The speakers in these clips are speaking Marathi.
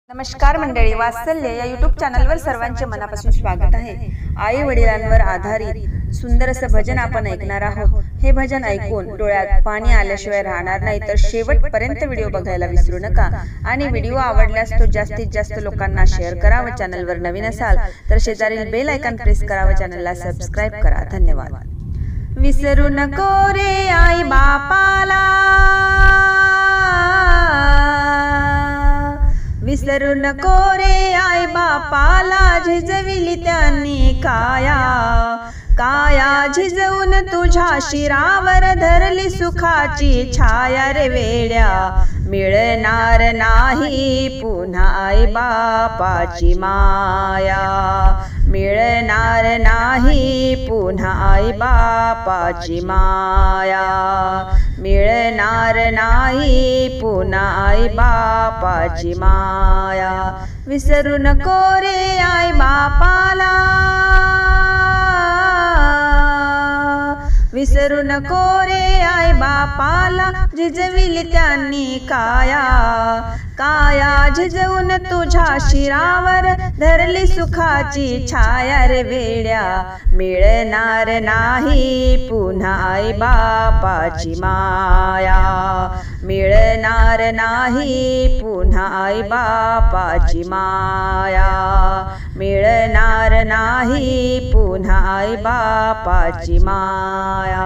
नमस्कार मंडळी, वात्सल्य या यूट्यूब चॅनलवर सर्वांचे मनापासून स्वागत आहे। आई वडिलांवर आधारित सुंदर असं भजन आपण ऐकणार आहोत। हे भजन ऐकून डोळ्यात पाणी आल्याशिवाय राहणार नाही, तर शेवटपर्यंत व्हिडिओ बघायला विसरू नका। आणि व्हिडिओ आवडल्यास तो जास्तीत जास्त लोकांना शेअर करा व चॅनलवर नवीन असाल तर शेजारील बेल आयकॉन प्रेस करा व चॅनलला सबस्क्राइब करा। धन्यवाद। विसरू नको रे आई बापाला, विसरू नको रे आई बापाला, झिजविली त्यांनी काया काया झिजवून तुझ्या शिरावर धरली सुखाची छाया रे वेड्या। मिळणार नाही पुन्हा आई बापाची माया, मिळणार नाही पुन्हा आई बापाची माया, मिळणार नाही पुन्हा आई बापाची माया। विसरू नको रे आई बापाला, विसरू नको रे आई बापाला, झिजविली त्यांनी काया काया झिजवून तुझ्या शिरावर धरली सुखाची छाया रे वेड्या। मिळणार नाही पुन्हा आई बापाची माया, मिळणार नाही पुन्हा आई बापाची माया, मिळणार नाही पुन्हा आई बापाची माया।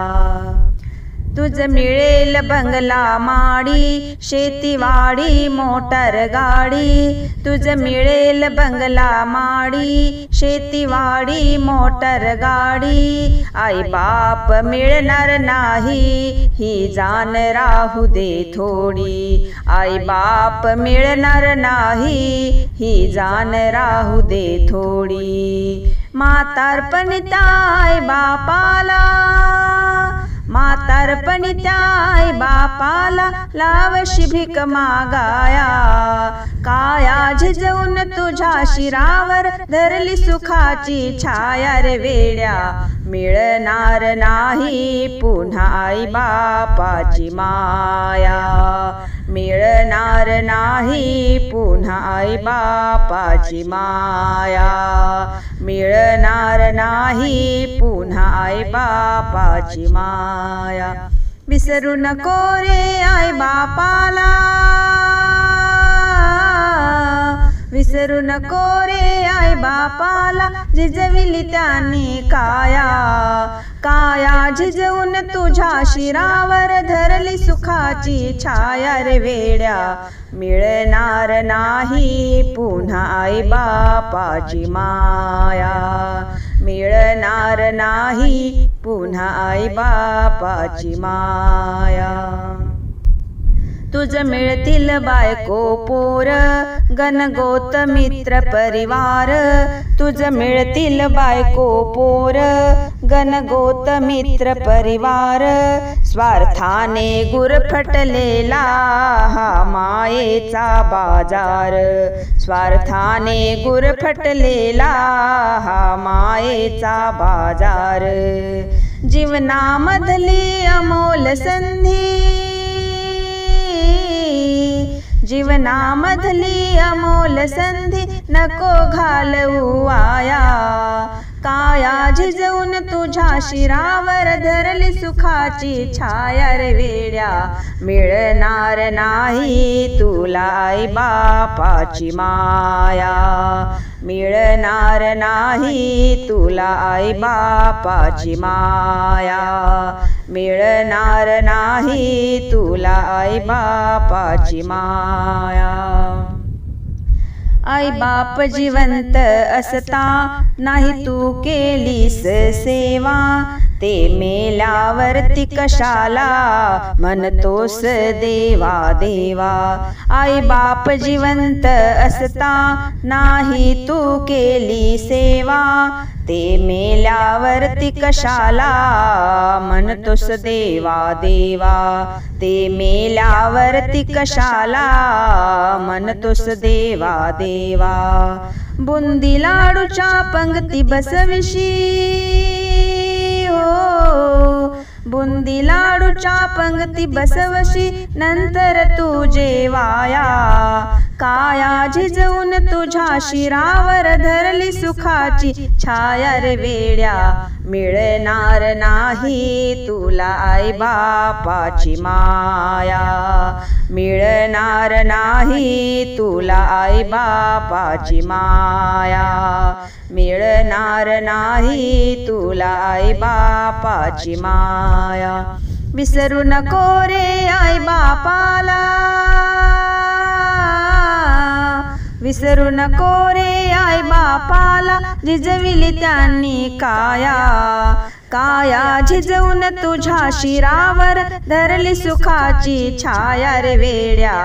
तुझ मिळेल बंगला माडी, शेतीवाडी मोटर गाडी, तुझ मिळेल बंगला माडी, शेतीवाडी मोटर गाडी। आई बाप मिळणार नाही ही जाण राहू दे थोडी, आई बाप मिळणार नाही ही जाण राहू दे थोडी। म्हातारपणी त्या आई बापाला, म्हातारपणी त्या आई बापाला, लावशी भीक मागाया काया झिजवून तुझ्या शिरावर धरली सुखाची छाया रे वेड्या। मिळणार नाही पुन्हा आई बापाची माया, मिळणार नाही पुन्हा आई बापाची माया, मिळणार नाही पुन्हा आई बापाची माया। विसरू नको रे आई बापाला, विसरू नको रे आई बापाला, झिजविली त्यांनी काया काया झिजवून तुझ्या शिरावर धरली सुखाची छाया रे वेड्या। मिळणार नाही पुन्हा आई बापाची माया, मिळणार नाही पुन्हा आई बापाची माया। तुझ मिळतील बायको पोर, गणगोत मित्र परिवार, तुझ मिळतील बायको पोर, गणगोत मित्र परिवार। स्वार्थाने गुरफटलेला हा मायेचा बाजार, स्वार्थाने गुरफटलेला हा मायेचा बाजार। जीवनामधली अमोल संधी, जीवनामधली अमोल संधी नको घालवू आया काया झिजवून तुझ्या शिरावर धरली सुखाची छाया रे वेड्या। मिळणार नाही तुला आई बापाची माया, मिळणार नाही तुला आई बापाची माया, मिळणार नाही तुला आई बापाची माया। आई बाप जिवंत असता नाही तू केलीस सेवा, ते मेल्यावरती कशाला म्हणतोस देवा देवा। आई बाप जिवंत असता नाही तू केली सेवा, ते मेल्यावरती कशाला म्हणतोस देवा देवा, ते मेल्यावरती कशाला म्हणतोस देवा देवा। बुंदी लाडूच्या पंक्ती बसविशी हो, बुंदी लाडूच्या पंक्ती बसवशी, नंतर तू जेवाया काया झिजवून तुझ्या शिरावर धरली सुखाची छाया रे वेड्या, मिळणार नाही तुला आई बापाची माया, मिळणार नाही तुला आई बापाची माया, मिळणार नाही तुला आई बापाची माया. विसरू नको रे आई बापाला, विसरू नको रे आई बापाला, झिजविली त्यांनी काया, काया झिजवून तुझ्या शिरावर धरली सुखाची छाया रे वेड्या,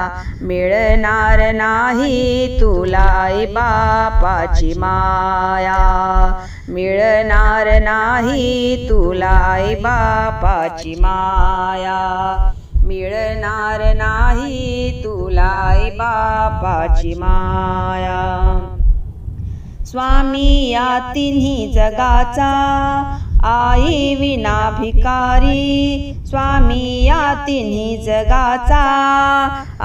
मिळणार नाही तुला आई बापाची माया, मिळणार नाही तुला आई बापाची माया, मिळणार नाही तुला आई बापाची माया. स्वामी या तिन्ही जगाचा आई विना भिकारी, स्वामी या तिन्ही जगाचा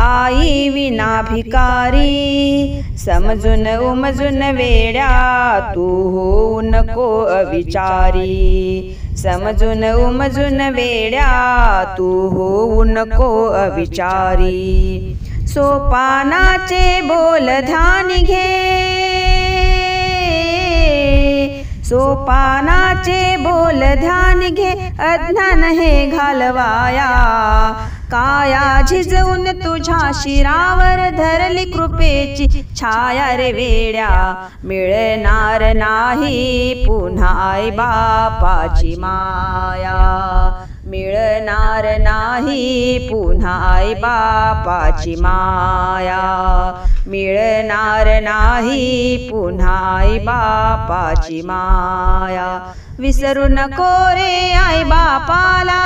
आई विना भिकारी, समजून उमजून वेड्या तू होऊ नको अविचारी, समजून उमजून वेड्या तू होऊ नको अविचारी. सोपानाचे बोल ध्यान घे, सोपानाचे बोल ध्यान घे, अज्ञान हे घालवाया, काया झिजवून तुझ्या शिरावर धरली कृपेची छाया रे वेड्या, मिळणार नाही पुन्हा आई बापाची माया, मिळणार नाही पुन्हा आई बापाची माया, मिळणार नाही पुन्हा आई बापाची माया. विसरू नको रे आई बापाला,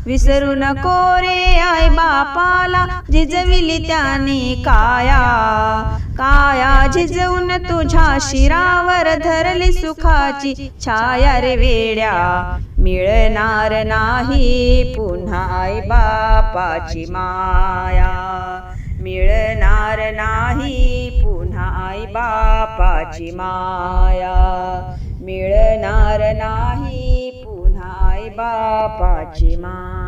विसरू नको रे आई बापाला, झिजविली त्यांनी काया, काया झिजवून तुझ्या शिरावर धरली सुखाची छाया रे वेड्या, मिळणार नाही पुन्हा आई बापाची माया, मिळणार नाही पुन्हा आई बापाची माया, मिळणार नाही पुन्हा आई बापाची माया.